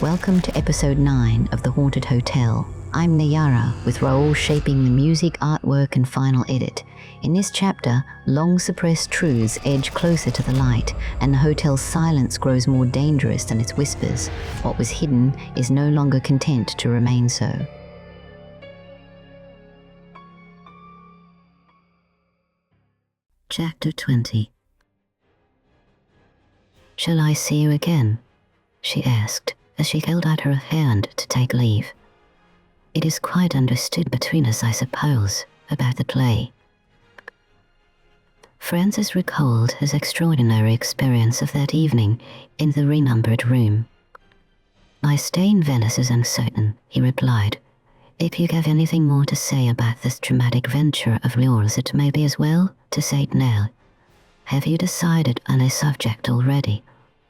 Welcome to episode 9 of The Haunted Hotel. I'm Nayara, with Raoul shaping the music, artwork, and final edit. In this chapter, long-suppressed truths edge closer to the light, and the hotel's silence grows more dangerous than its whispers. What was hidden is no longer content to remain so. Chapter 20. "Shall I see you again?" she asked, as she held out her hand to take leave. "It is quite understood between us, I suppose, about the play." Francis recalled his extraordinary experience of that evening in the renumbered room. "My stay in Venice is uncertain," he replied. "If you have anything more to say about this dramatic venture of yours, it may be as well to say it now. Have you decided on a subject already?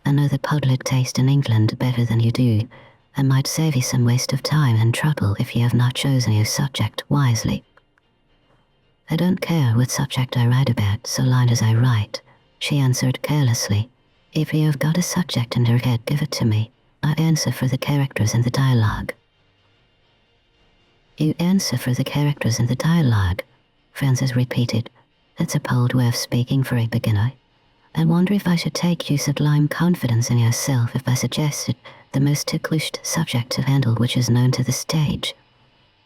I know the public taste in England better than you do, and might save you some waste of time and trouble if you have not chosen your subject wisely." "I don't care what subject I write about, so long as I write," she answered carelessly. "If you have got a subject in your head, give it to me. I answer for the characters and the dialogue." "You answer for the characters and the dialogue," Francis repeated. "That's a bold way of speaking for a beginner. I wonder if I should take you sublime confidence in yourself if I suggested the most ticklish subject to handle which is known to the stage.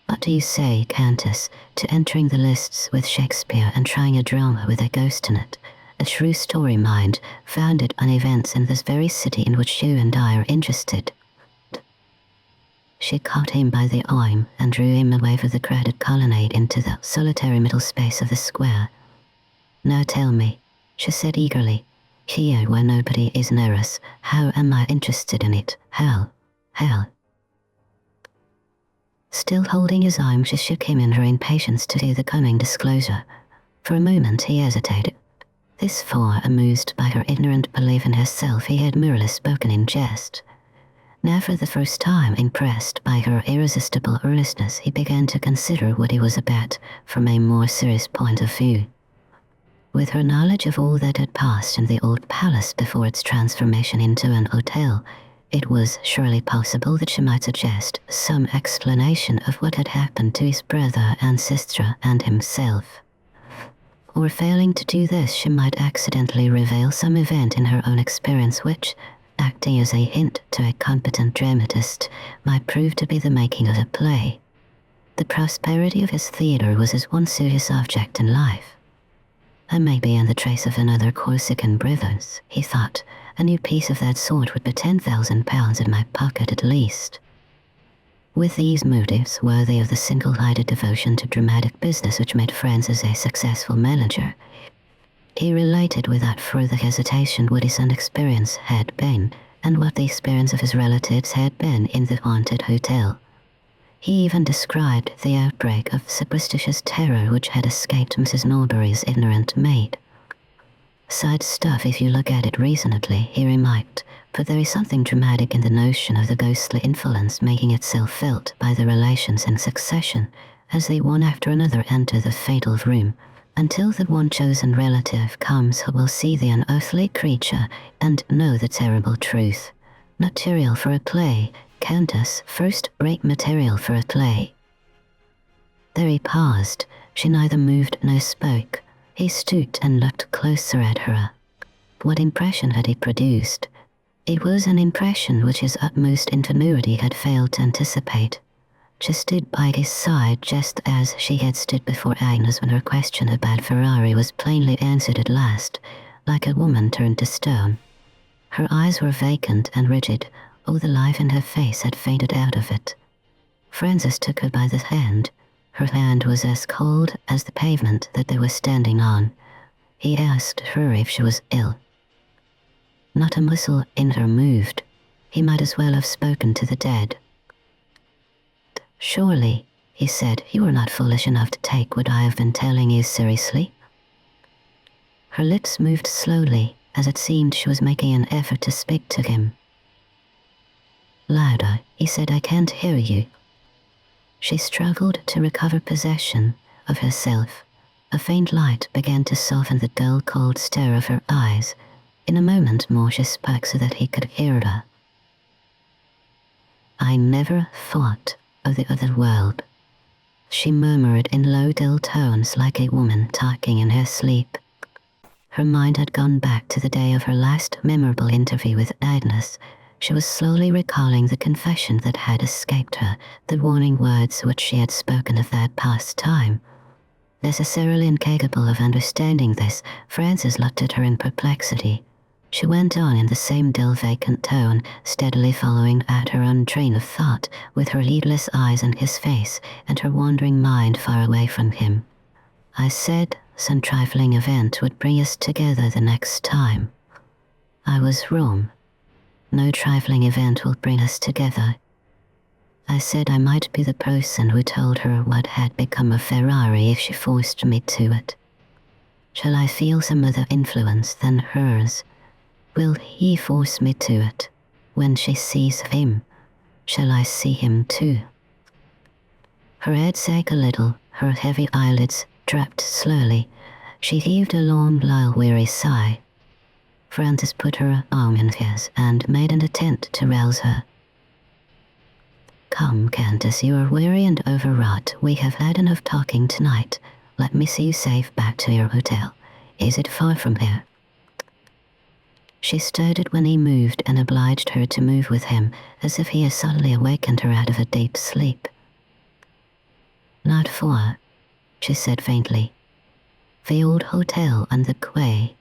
What do you say, Countess, to entering the lists with Shakespeare and trying a drama with a ghost in it, a true story, mind, founded on events in this very city in which you and I are interested?" She caught him by the arm and drew him away from the crowded colonnade into the solitary middle space of the square. "Now tell me," she said eagerly, "here where nobody is near us, how am I interested in it? How? Still holding his arm, she shook him in her impatience to do the coming disclosure. For a moment he hesitated. This far amused by her ignorant belief in herself, he had merely spoken in jest. Now for the first time, impressed by her irresistible earnestness, he began to consider what he was about from a more serious point of view. With her knowledge of all that had passed in the old palace before its transformation into an hotel, it was surely possible that she might suggest some explanation of what had happened to his brother and sister and himself. Or failing to do this, she might accidentally reveal some event in her own experience which, acting as a hint to a competent dramatist, might prove to be the making of a play. The prosperity of his theatre was his one serious object in life. "I may be in the trace of another Corsican brothers," he thought. "A new piece of that sort would put £10,000 in my pocket at least." With these motives, worthy of the single-minded devotion to dramatic business which made Francis a successful manager, he related without further hesitation what his own experience had been, and what the experience of his relatives had been in the haunted hotel. He even described the outbreak of superstitious terror which had escaped Mrs. Norbury's ignorant maid. "Side stuff if you look at it reasonably," he remarked, "but there is something dramatic in the notion of the ghostly influence making itself felt by the relations in succession as they one after another enter the fatal room, until the one chosen relative comes who will see the unearthly creature and know the terrible truth. Material for a play, Countess, first-rate material for a play." There he paused. She neither moved nor spoke. He stooped and looked closer at her. What impression had he produced? It was an impression which his utmost ingenuity had failed to anticipate. She stood by his side just as she had stood before Agnes when her question about Ferrari was plainly answered at last, like a woman turned to stone. Her eyes were vacant and rigid. All the life in her face had faded out of it. Francis took her by the hand. Her hand was as cold as the pavement that they were standing on. He asked her if she was ill. Not a muscle in her moved. He might as well have spoken to the dead. "Surely," he said, "you are not foolish enough to take what I have been telling you seriously?" Her lips moved slowly, as it seemed she was making an effort to speak to him. "Louder," he said, "I can't hear you." She struggled to recover possession of herself. A faint light began to soften the dull, cold stare of her eyes. In a moment more she spoke so that he could hear her. I never thought of the other world, she murmured in low, dull tones like a woman talking in her sleep. Her mind had gone back to the day of her last memorable interview with Agnes. She was slowly recalling the confession that had escaped her, the warning words which she had spoken of that past time. Necessarily incapable of understanding this, Frances looked at her in perplexity. She went on in the same dull, vacant tone, steadily following at her own train of thought, with her heedless eyes on his face and her wandering mind far away from him. I said some trifling event would bring us together the next time. I was wrong. No trifling event will bring us together. I said I might be the person who told her what had become of Ferrari if she forced me to it. Shall I feel some other influence than hers? Will he force me to it? When she sees him, shall I see him too? Her head sank a little, her heavy eyelids dropped slowly. She heaved a long, low, weary sigh. Frances put her arm in his and made an attempt to rouse her. Come, Countess, you are weary and overwrought. We have had enough talking tonight. Let me see you safe back to your hotel. Is it far from here? She started when he moved and obliged her to move with him, as if he had suddenly awakened her out of a deep sleep. Not far, she said faintly. The old hotel on the quay.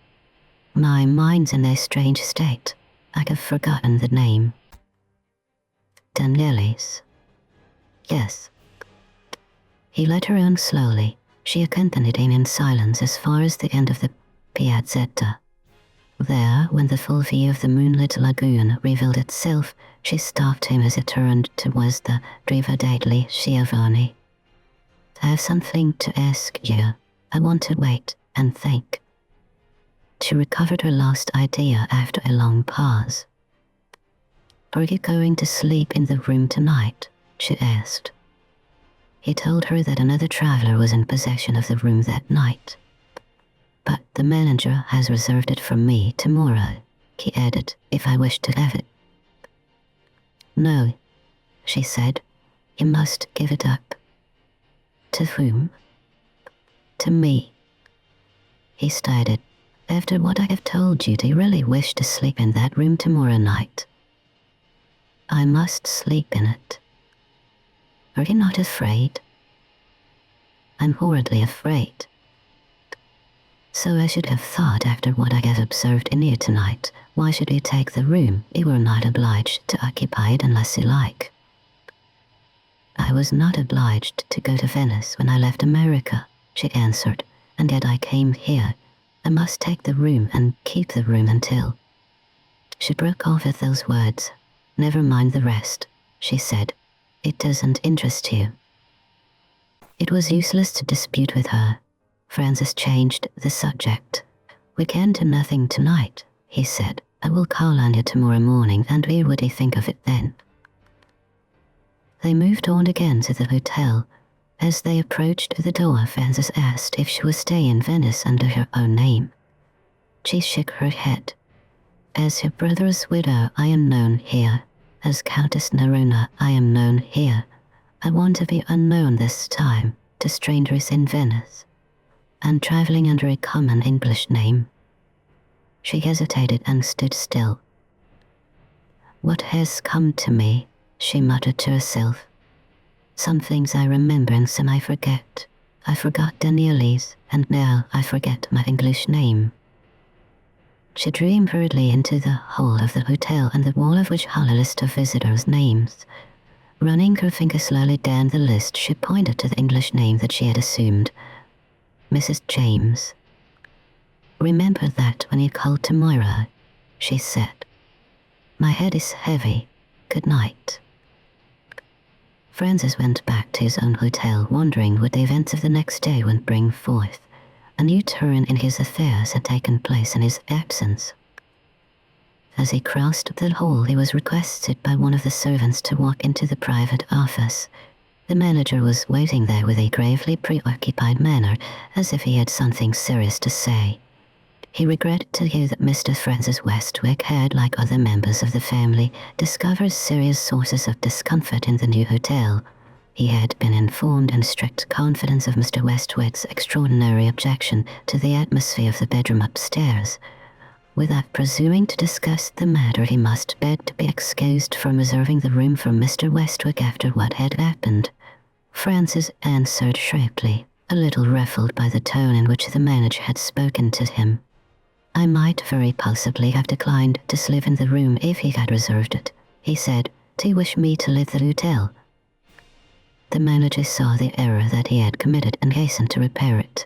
My mind's in a strange state. I have forgotten the name. Danieli's. Yes. He led her on slowly. She accompanied him in silence as far as the end of the piazzetta. There, when the full view of the moonlit lagoon revealed itself, she stopped him as he turned towards the Riva degli Schiavoni. I have something to ask you. I want to wait and think. She recovered her lost idea after a long pause. Are you going to sleep in the room tonight? She asked. He told her that another traveler was in possession of the room that night. But the manager has reserved it for me tomorrow, he added, if I wish to have it. No, she said. You must give it up. To whom? To me. He started. After what I have told you, do you really wish to sleep in that room tomorrow night? I must sleep in it. Are you not afraid? I'm horridly afraid. So I should have thought, after what I have observed in you tonight, why should you take the room? You were not obliged to occupy it unless you like. I was not obliged to go to Venice when I left America, she answered, and yet I came here. I must take the room and keep the room until... She broke off at those words. Never mind the rest, she said. It doesn't interest you. It was useless to dispute with her. Frances changed the subject. We can do nothing tonight, he said. I will call on you tomorrow morning and hear what you think of it then. They moved on again to the hotel. As they approached the door, Frances asked if she would stay in Venice under her own name. She shook her head. As your brother's widow, I am known here. As Countess Nerona, I am known here. I want to be unknown this time to strangers in Venice, and traveling under a common English name. She hesitated and stood still. What has come to me, she muttered to herself. Some things I remember and some I forget. I forgot Danieli's, and now I forget my English name. She drew him hurriedly into the hall of the hotel, on the wall of which hung a list of visitors' names. Running her finger slowly down the list, she pointed to the English name that she had assumed. Mrs. James. Remember that when you call tomorrow, she said. My head is heavy. Good night. Francis went back to his own hotel, wondering what the events of the next day would bring forth. A new turn in his affairs had taken place in his absence. As he crossed the hall, he was requested by one of the servants to walk into the private office. The manager was waiting there with a gravely preoccupied manner, as if he had something serious to say. He regretted to hear that Mr. Francis Westwick had, like other members of the family, discovered serious sources of discomfort in the new hotel. He had been informed in strict confidence of Mr. Westwick's extraordinary objection to the atmosphere of the bedroom upstairs. Without presuming to discuss the matter, he must beg to be excused from reserving the room for Mr. Westwick after what had happened. Francis answered sharply, a little ruffled by the tone in which the manager had spoken to him. "I might very possibly have declined to sleep in the room if he had reserved it," he said. "Do you wish me to leave the hotel?" The manager saw the error that he had committed and hastened to repair it.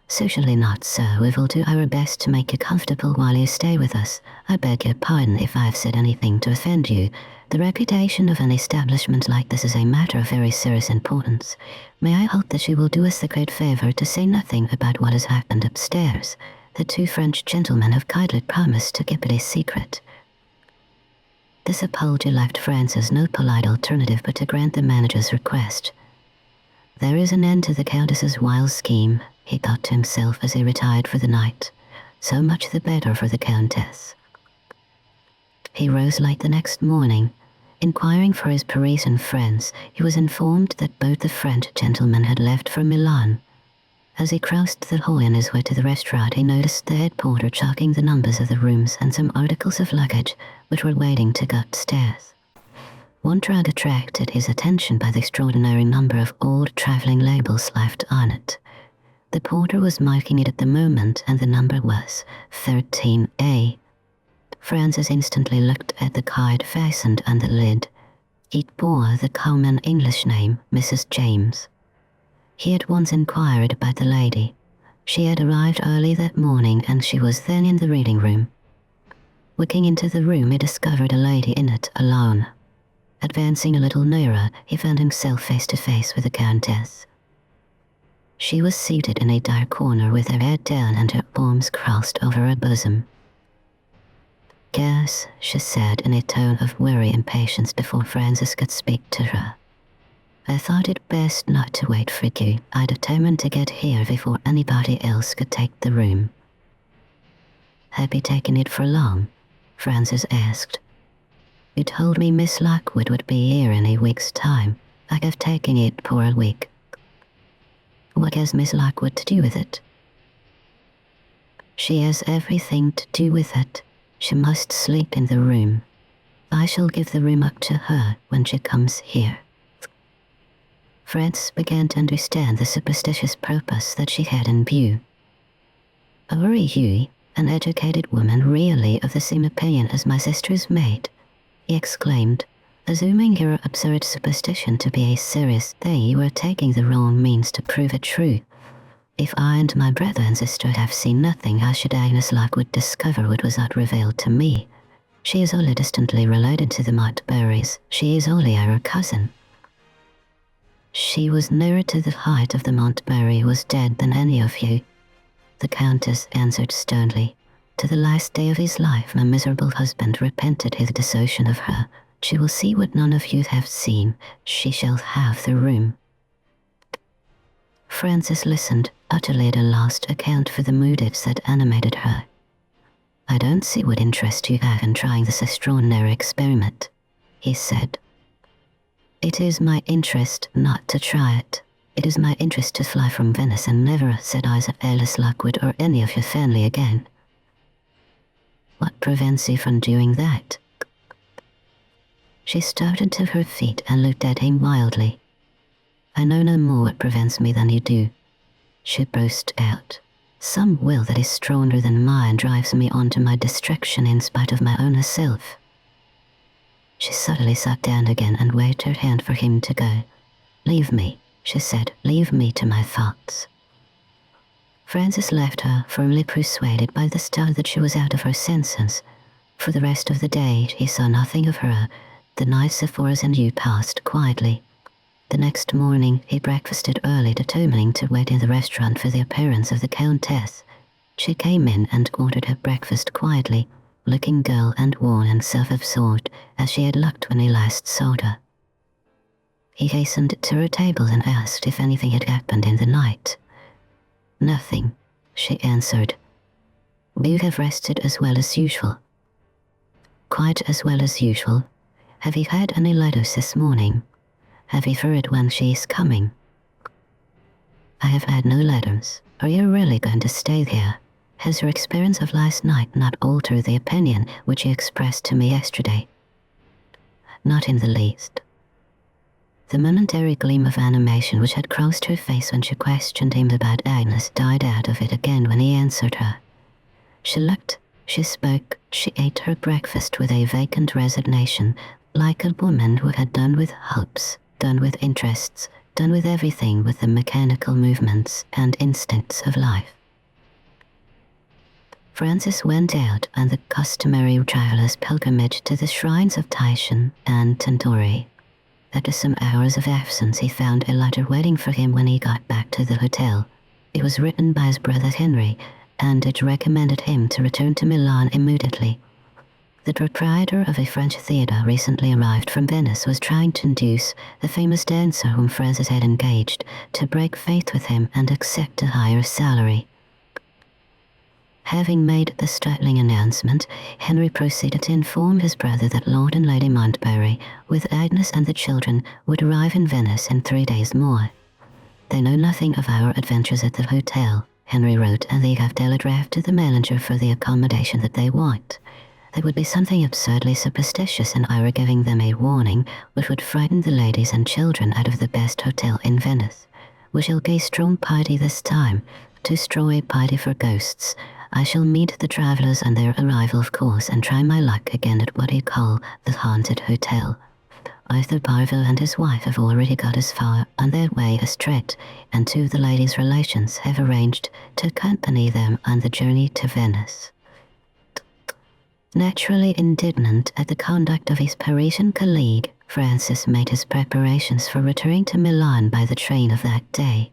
"Certainly not, sir. We will do our best to make you comfortable while you stay with us. I beg your pardon if I've said anything to offend you. The reputation of an establishment like this is a matter of very serious importance. May I hope that you will do us the great favor to say nothing about what has happened upstairs? The two French gentlemen have kindly promised to keep it a secret." This apology left Francis no polite alternative but to grant the manager's request. "There is an end to the Countess's wild scheme," he thought to himself as he retired for the night. "So much the better for the Countess." He rose late the next morning. Inquiring for his Parisian friends, he was informed that both the French gentlemen had left for Milan. As he crossed the hall on his way to the restaurant, he noticed the head porter chalking the numbers of the rooms and some articles of luggage which were waiting to go upstairs. One drug attracted his attention by the extraordinary number of old travelling labels left on it. The porter was marking it at the moment, and the number was 13A. Francis instantly looked at the card fastened on the lid. It bore the common English name, Mrs. James. He at once inquired about the lady. She had arrived early that morning, and she was then in the reading room. Looking into the room, he discovered a lady in it alone. Advancing a little nearer, he found himself face to face with the Countess. She was seated in a dark corner with her head down and her arms crossed over her bosom. "Guess," she said in a tone of weary impatience before Francis could speak to her. "I thought it best not to wait for you. I determined to get here before anybody else could take the room." "Have you taken it for long?" Francis asked. "You told me Miss Lockwood would be here in a week's time. I have taken it for a week." "What has Miss Lockwood to do with it?" "She has everything to do with it. She must sleep in the room. I shall give the room up to her when she comes here." Francis began to understand the superstitious purpose that she had in view. "Are you, an educated woman, really of the same opinion as my sister's maid?" he exclaimed. "Assuming your absurd superstition to be a serious thing, you are taking the wrong means to prove it true. If I and my brother and sister have seen nothing, how should Agnes Lockwood discover what was not revealed to me? She is only distantly related to the Montbarrys. She is only our cousin." "She was nearer to the height of the Montbarry was dead than any of you," the Countess answered sternly. "To the last day of his life, my miserable husband repented his desertion of her. She will see what none of you have seen. She shall have the room." Francis listened, utterly at a lost account for the motives that animated her. "I don't see what interest you have in trying this extraordinary experiment," he said. "It is my interest not to try it. It is my interest to fly from Venice and never set eyes on Agnes Lockwood or any of your family again." "What prevents you from doing that?" She started to her feet and looked at him wildly. "I know no more what prevents me than you do," she burst out. "Some will that is stronger than mine drives me on to my destruction in spite of my own self." She suddenly sat down again and waved her hand for him to go. "Leave me," she said. "Leave me to my thoughts." Francis left her, firmly persuaded by the start that she was out of her senses. For the rest of the day he saw nothing of her. The nights of Forest and Yew passed quietly. The next morning he breakfasted early, determining to wait in the restaurant for the appearance of the Countess. She came in and ordered her breakfast quietly, looking dull and worn and self-absorbed as she had looked when he last saw her. He hastened to her table and asked if anything had happened in the night. "Nothing," she answered. You have rested as well as usual. Quite as well as usual. Have you had any letters this morning? Have you heard when she is coming? I have had no letters. Are you really going to stay here? Has your experience of last night not altered the opinion which you expressed to me yesterday? Not in the least. The momentary gleam of animation which had crossed her face when she questioned him about Agnes died out of it again when he answered her. She looked, she spoke, she ate her breakfast with a vacant resignation, like a woman who had done with hopes, done with interests, done with everything with the mechanical movements and instincts of life. Francis went out on the customary traveller's pilgrimage to the shrines of Titian and Tintori. After some hours of absence, he found a letter waiting for him when he got back to the hotel. It was written by his brother Henry, and it recommended him to return to Milan immediately. The proprietor of a French theatre recently arrived from Venice was trying to induce the famous dancer whom Francis had engaged to break faith with him and accept a higher salary. Having made the startling announcement, Henry proceeded to inform his brother that Lord and Lady Montbarry, with Agnes and the children, would arrive in Venice in 3 days more. They know nothing of our adventures at the hotel, Henry wrote, and they have telegraphed to the manager for the accommodation that they want. There would be something absurdly superstitious in our giving them a warning which would frighten the ladies and children out of the best hotel in Venice. We shall be a strong party this time, too strong a party for ghosts. I shall meet the travellers on their arrival, of course, and try my luck again at what you call the haunted hotel. Arthur Parville and his wife have already got as far on their way as Tret, and two of the ladies' relations have arranged to accompany them on the journey to Venice. Naturally indignant at the conduct of his Parisian colleague, Francis made his preparations for returning to Milan by the train of that day.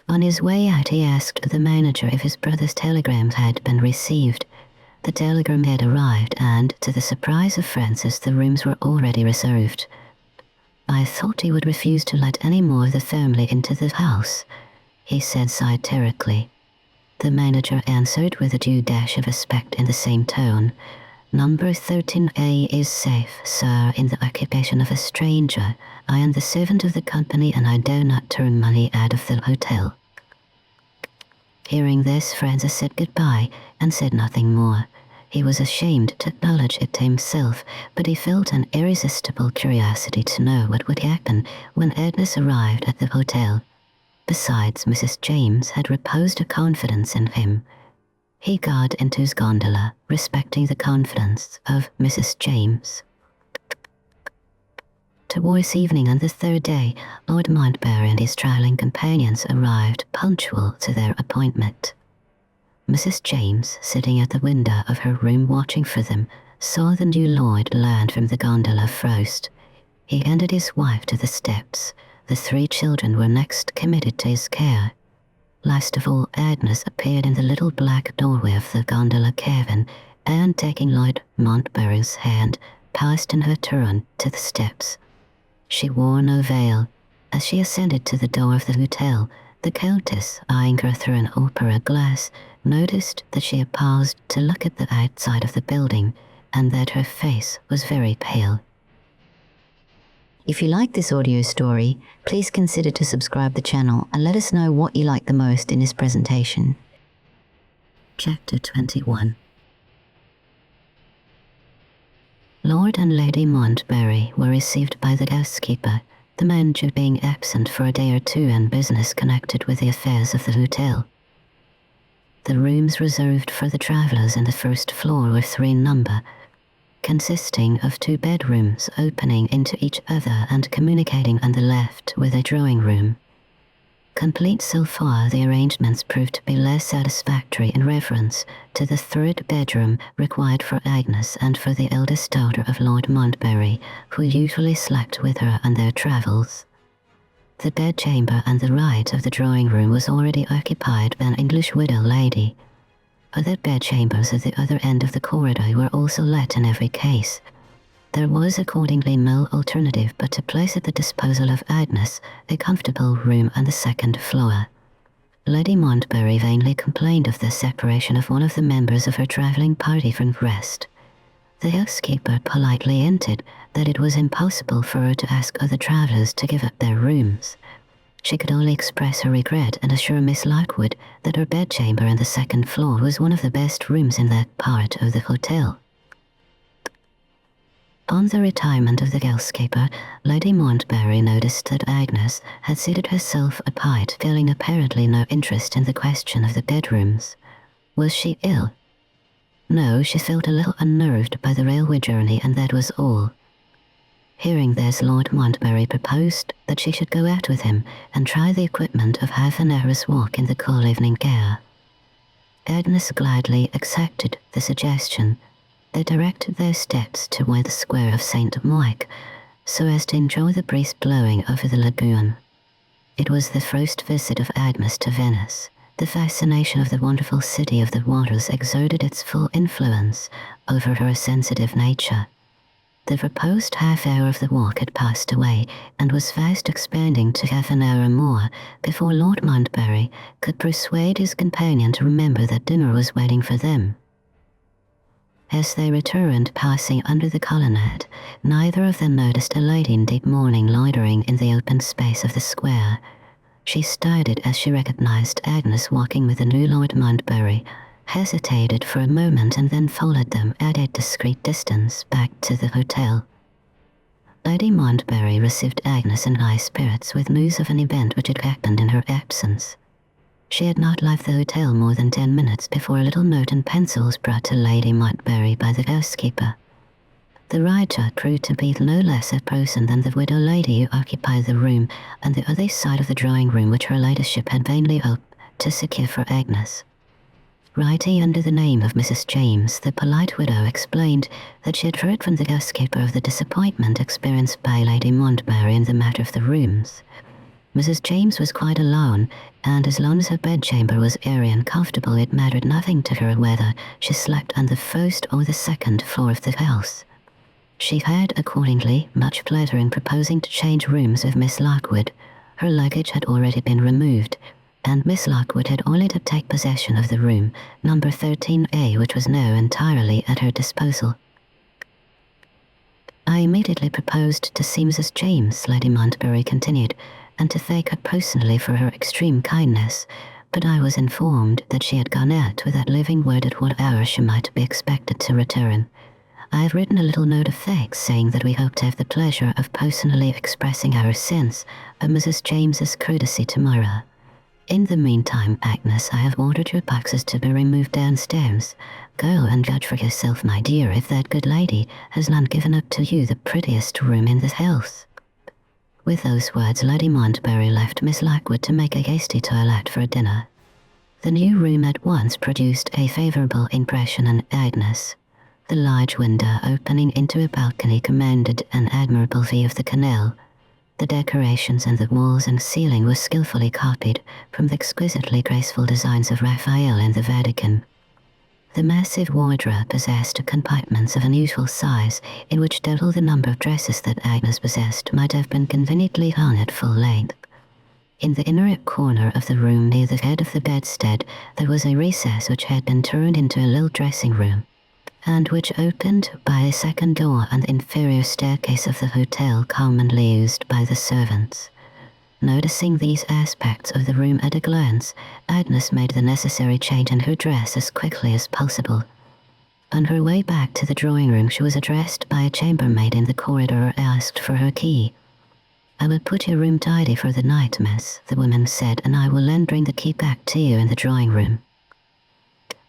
On his way out, he asked the manager if his brother's telegrams had been received. The telegram had arrived, and, to the surprise of Francis, the rooms were already reserved. I thought he would refuse to let any more of the family into the house, he said satirically. The manager answered with a due dash of respect in the same tone. Number 13A is safe, sir, in the occupation of a stranger. I am the servant of the company, and I dare not turn money out of the hotel. Hearing this, Francis said goodbye and said nothing more. He was ashamed to acknowledge it to himself, but he felt an irresistible curiosity to know what would happen when Agnes arrived at the hotel. Besides, Mrs. James had reposed a confidence in him. He got into his gondola, respecting the confidence of Mrs. James. Towards evening on the third day, Lord Montbarry and his travelling companions arrived punctual to their appointment. Mrs. James, sitting at the window of her room watching for them, saw the new lord land from the gondola first. He handed his wife to the steps. The 3 children were next committed to his care. Last of all, Agnes appeared in the little black doorway of the gondola cabin, and taking Lord Montbarry's hand, passed in her turn to the steps. She wore no veil. As she ascended to the door of the hotel, the Countess, eyeing her through an opera glass, noticed that she had paused to look at the outside of the building, and that her face was very pale. If you like this audio story, please consider to subscribe the channel and let us know what you like the most in this presentation. Chapter 21. Lord and Lady Montbarry were received by the housekeeper, the manager being absent for a day or two on business connected with the affairs of the hotel. The rooms reserved for the travellers on the first floor were 3 in number, consisting of 2 bedrooms opening into each other and communicating on the left with a drawing room. Complete so far, the arrangements proved to be less satisfactory in reference to the 3rd bedroom required for Agnes and for the eldest daughter of Lord Montbarry, who usually slept with her on their travels. The bedchamber on the right of the drawing room was already occupied by an English widow lady. Other bedchambers at the other end of the corridor were also let in every case. There was accordingly no alternative but to place at the disposal of Agnes a comfortable room on the 2nd floor. Lady Montbarry vainly complained of the separation of one of the members of her travelling party from the rest. The housekeeper politely hinted that it was impossible for her to ask other travellers to give up their rooms. She could only express her regret and assure Miss Lockwood that her bedchamber on the second floor was one of the best rooms in that part of the hotel. On the retirement of the housekeeper, Lady Montbarry noticed that Agnes had seated herself apart, feeling apparently no interest in the question of the bedrooms. Was she ill? No, she felt a little unnerved by the railway journey, and that was all. Hearing this, Lord Montbarry proposed that she should go out with him and try the equipment of half an hour's walk in the cool evening air. Agnes gladly accepted the suggestion. They directed their steps toward the square of St. Mike, so as to enjoy the breeze blowing over the lagoon. It was the first visit of Agnes to Venice. The fascination of the wonderful city of the waters exerted its full influence over her sensitive nature. The proposed half hour of the walk had passed away, and was fast expanding to half an hour more before Lord Montbarry could persuade his companion to remember that dinner was waiting for them. As they returned, passing under the colonnade, neither of them noticed a lady in deep mourning loitering in the open space of the square. She started as she recognized Agnes walking with the new Lord Montbarry, hesitated for a moment, and then followed them at a discreet distance back to the hotel. Lady Montbarry received Agnes in high spirits with news of an event which had happened in her absence. She had not left the hotel more than 10 minutes before a little note in pencil was brought to Lady Montbarry by the housekeeper. The writer proved to be no less a person than the widow lady who occupied the room on the other side of the drawing-room which her ladyship had vainly hoped to secure for Agnes. Writing under the name of Mrs. James, the polite widow explained that she had heard from the housekeeper of the disappointment experienced by Lady Montbarry in the matter of the rooms. Mrs. James was quite alone, and as long as her bedchamber was airy and comfortable, it mattered nothing to her whether she slept on the first or the second floor of the house. She had, accordingly, much pleasure in proposing to change rooms with Miss Lockwood. Her luggage had already been removed, and Miss Lockwood had only to take possession of the room, number 13A, which was now entirely at her disposal. I immediately proposed to see Mrs. James, Lady Montbarry continued, and to thank her personally for her extreme kindness, but I was informed that she had gone out without leaving word at what hour she might be expected to return. I have written a little note of thanks saying that we hope to have the pleasure of personally expressing our sense of Mrs. James's courtesy tomorrow. In the meantime, Agnes, I have ordered your boxes to be removed downstairs. Go and judge for yourself, my dear, if that good lady has not given up to you the prettiest room in the house. With those words, Lady Montbarry left Miss Lockwood to make a hasty toilette for dinner. The new room at once produced a favourable impression on Agnes. The large window opening into a balcony commanded an admirable view of the canal. The decorations on the walls and ceiling were skillfully copied from the exquisitely graceful designs of Raphael in the Vatican. The massive wardrobe possessed compartments of unusual size, in which double the number of dresses that Agnes possessed might have been conveniently hung at full length. In the inner corner of the room near the head of the bedstead, there was a recess which had been turned into a little dressing room, and which opened by a second door on the inferior staircase of the hotel commonly used by the servants. Noticing these aspects of the room at a glance, Agnes made the necessary change in her dress as quickly as possible. On her way back to the drawing-room, she was addressed by a chambermaid in the corridor who asked for her key. "I will put your room tidy for the night, miss," the woman said, "and I will then bring the key back to you in the drawing-room."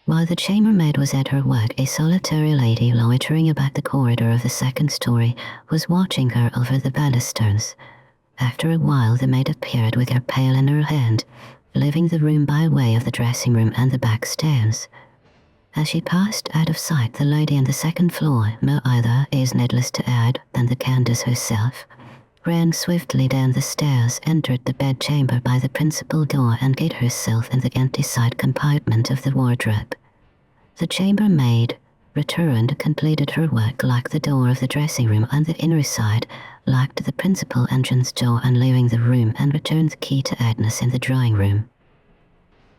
While the chambermaid was at her work, a solitary lady loitering about the corridor of the second story was watching her over the balusters. After a while, the maid appeared with her pail in her hand, leaving the room by way of the dressing-room and the back stairs. As she passed out of sight, the lady on the second floor, no other, is needless to add, than the Countess herself, ran swiftly down the stairs, entered the bedchamber by the principal door, and hid herself in the empty side compartment of the wardrobe. The chambermaid returned, completed her work, locked the door of the dressing-room on the inner side, locked the principal entrance door on leaving the room, and returned the key to Agnes in the drawing-room.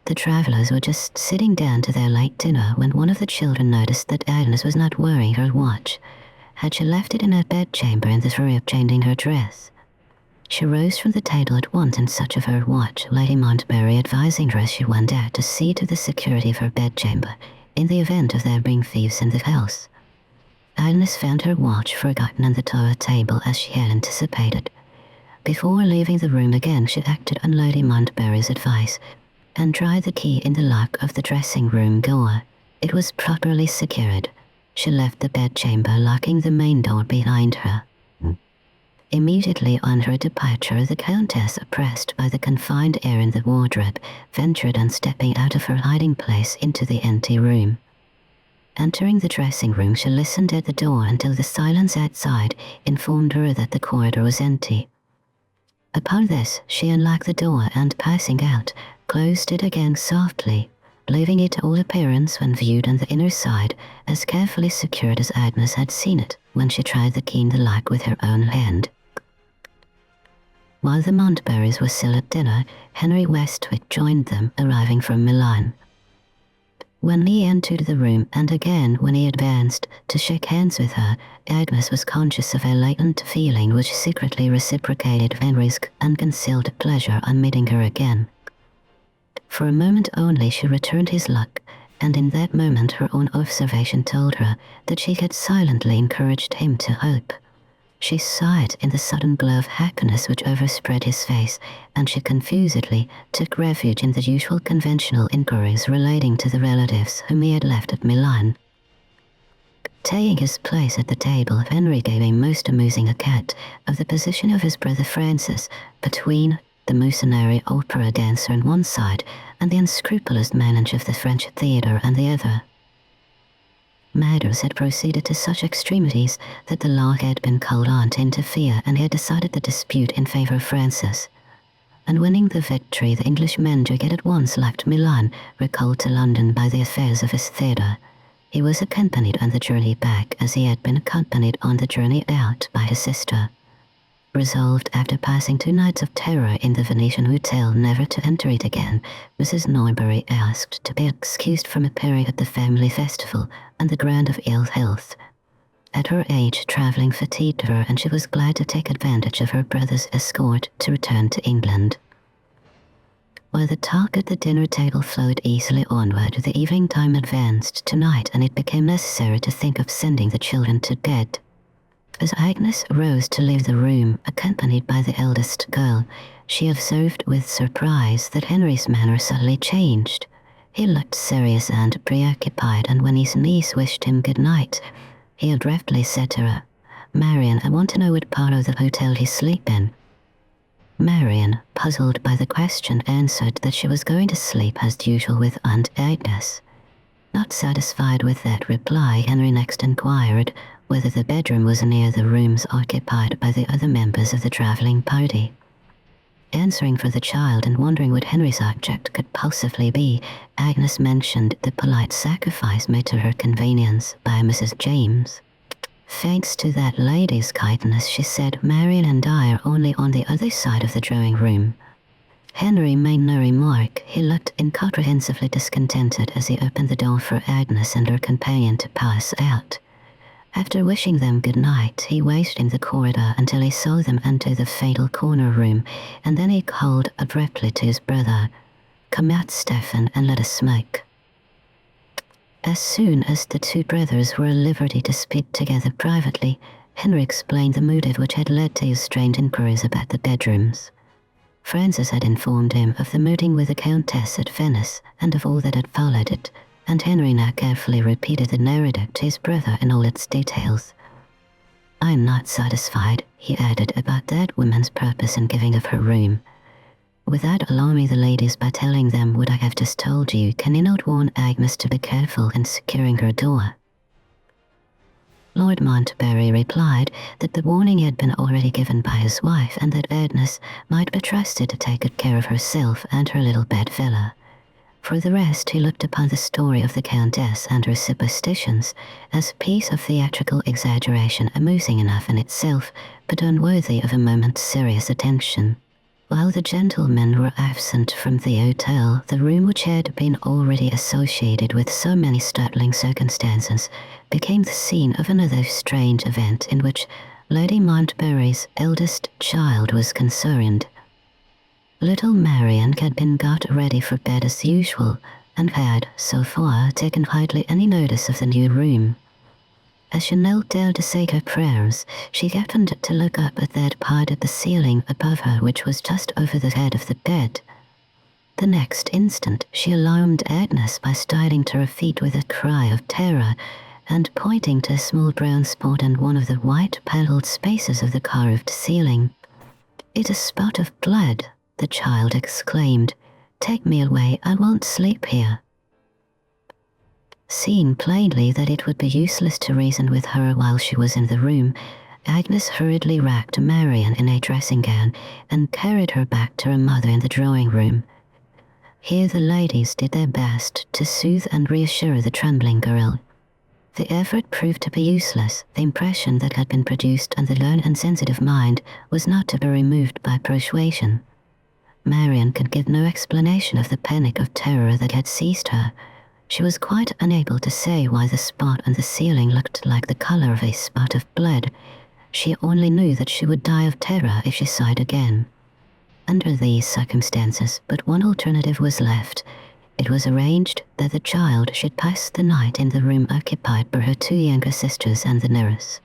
The travellers were just sitting down to their late dinner when one of the children noticed that Agnes was not wearing her watch. Had she left it in her bedchamber in the hurry of changing her dress? She rose from the table at once in search of her watch, Lady Montbarry advising her as she went out to see to the security of her bedchamber, in the event of there being thieves in the house. Agnes found her watch forgotten on the toilet table as she had anticipated. Before leaving the room again, she acted on Lady Montbarry's advice, and tried the key in the lock of the dressing-room door. It was properly secured. She left the bedchamber, locking the main door behind her. Immediately on her departure, the Countess, oppressed by the confined air in the wardrobe, ventured on stepping out of her hiding place into the empty room. Entering the dressing-room, she listened at the door until the silence outside informed her that the corridor was empty. Upon this, she unlocked the door and, passing out, closed it again softly, leaving it to all appearance when viewed on the inner side as carefully secured as Agnes had seen it when she tried the key in the lock with her own hand. While the Montbarrys were still at dinner, Henry Westwick joined them, arriving from Milan. When he entered the room, and again when he advanced to shake hands with her, Agnes was conscious of a latent feeling which secretly reciprocated Henry's unconcealed pleasure on meeting her again. For a moment only she returned his look, and in that moment her own observation told her that she had silently encouraged him to hope. She sighed in the sudden glow of happiness which overspread his face, and she confusedly took refuge in the usual conventional inquiries relating to the relatives whom he had left at Milan. Taking his place at the table, Henry gave a most amusing account of the position of his brother Francis between the mercenary opera dancer on one side and the unscrupulous manager of the French theatre on the other. Matters had proceeded to such extremities that the law had been called on to interfere, and he had decided the dispute in favor of Francis. On winning the victory, the English manager had at once left Milan, recalled to London by the affairs of his theatre. He was accompanied on the journey back as he had been accompanied on the journey out by his sister. Resolved, after passing 2 nights of terror in the Venetian hotel, never to enter it again, Mrs. Norbury asked to be excused from appearing at the family festival on the ground of ill health. At her age, travelling fatigued her, and she was glad to take advantage of her brother's escort to return to England. While the talk at the dinner table flowed easily onward, the evening time advanced to night, and it became necessary to think of sending the children to bed. As Agnes rose to leave the room, accompanied by the eldest girl, she observed with surprise that Henry's manner suddenly changed. He looked serious and preoccupied, and when his niece wished him good night, he abruptly said to her, "Marian, I want to know what part of the hotel you sleep in." Marian, puzzled by the question, answered that she was going to sleep as usual with Aunt Agnes. Not satisfied with that reply, Henry next inquired whether the bedroom was near the rooms occupied by the other members of the travelling party. Answering for the child and wondering what Henry's object could possibly be, Agnes mentioned the polite sacrifice made to her convenience by Mrs. James. "Thanks to that lady's kindness," she said, "Marian and I are only on the other side of the drawing-room." Henry made no remark. He looked incomprehensibly discontented as he opened the door for Agnes and her companion to pass out. After wishing them good night, he waited in the corridor until he saw them enter the fatal corner room, and then he called abruptly to his brother, "Come out, Stephen, and let us smoke." As soon as the 2 brothers were at liberty to speak together privately, Henry explained the motive which had led to his strange inquiries about the bedrooms. Francis had informed him of the meeting with the Countess at Venice and of all that had followed it, and Henry now carefully repeated the narrative to his brother in all its details. "I am not satisfied," he added, "about that woman's purpose in giving up her room. Without alarming the ladies by telling them what I have just told you, can you not warn Agnes to be careful in securing her door?" Lord Montbarry replied that the warning had been already given by his wife, and that Agnes might be trusted to take good care of herself and her little bedfellow. For the rest, he looked upon the story of the Countess and her superstitions as a piece of theatrical exaggeration, amusing enough in itself, but unworthy of a moment's serious attention. While the gentlemen were absent from the hotel, the room which had been already associated with so many startling circumstances became the scene of another strange event in which Lady Montbarry's eldest child was concerned. Little Marian had been got ready for bed as usual, and had, so far, taken hardly any notice of the new room. As she knelt down to say her prayers, she happened to look up at that part of the ceiling above her which was just over the head of the bed. The next instant she alarmed Agnes by starting to her feet with a cry of terror, and pointing to a small brown spot in one of the white panelled spaces of the carved ceiling. "It's a spot of blood," the child exclaimed. "Take me away, I won't sleep here." Seeing plainly that it would be useless to reason with her while she was in the room, Agnes hurriedly wrapped Marian in a dressing gown and carried her back to her mother in the drawing-room. Here the ladies did their best to soothe and reassure the trembling girl. The effort proved to be useless. The impression that had been produced on the learned and sensitive mind was not to be removed by persuasion. Marian could give no explanation of the panic of terror that had seized her. She was quite unable to say why the spot on the ceiling looked like the color of a spot of blood. She only knew that she would die of terror if she saw it again. Under these circumstances, but one alternative was left. It was arranged that the child should pass the night in the room occupied by her two younger sisters and the nurse.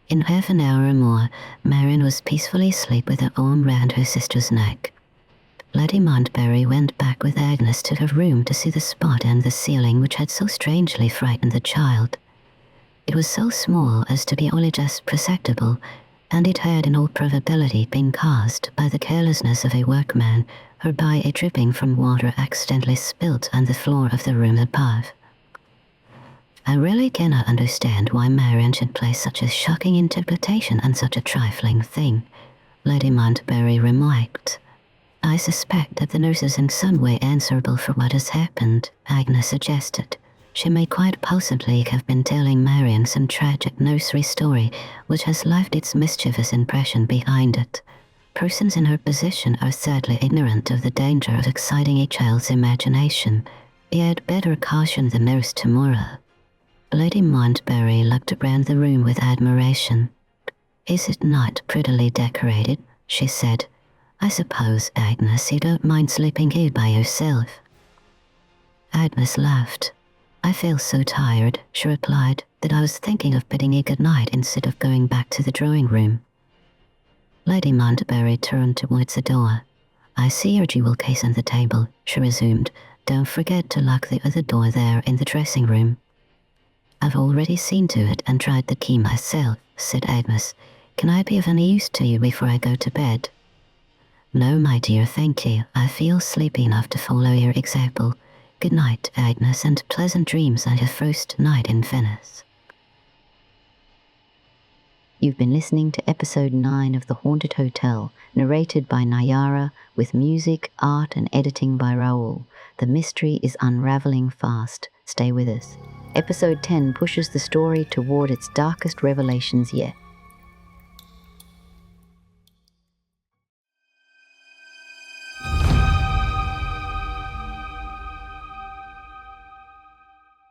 In half an hour or more, Marian was peacefully asleep with her arm round her sister's neck. Lady Montbarry went back with Agnes to her room to see the spot on the ceiling which had so strangely frightened the child. It was so small as to be only just perceptible, and it had in all probability been caused by the carelessness of a workman, or by a dripping from water accidentally spilt on the floor of the room above. "I really cannot understand why Marian should place such a shocking interpretation on such a trifling thing," Lady Montbarry remarked. "I suspect that the nurse is in some way answerable for what has happened," Agnes suggested. "She may quite possibly have been telling Marian some tragic nursery story which has left its mischievous impression behind it. Persons in her position are sadly ignorant of the danger of exciting a child's imagination. You had better caution the nurse tomorrow." Lady Montbarry looked around the room with admiration. "Is it not prettily decorated?" she said. "I suppose, Agnes, you don't mind sleeping here by yourself?" Agnes laughed. "I feel so tired," she replied, "that I was thinking of bidding you good night instead of going back to the drawing-room." Lady Montbarry turned towards the door. "I see your jewel case on the table," she resumed. "Don't forget to lock the other door there in the dressing-room." "I've already seen to it and tried the key myself," said Agnes. "Can I be of any use to you before I go to bed?" "No, my dear, thank you. I feel sleepy enough to follow your example. Good night, Agnes, and pleasant dreams on your first night in Venice." You've been listening to episode 9 of The Haunted Hotel, narrated by Nayara, with music, art and editing by Raoul. The mystery is unraveling fast. Stay with us. Episode 10 pushes the story toward its darkest revelations yet.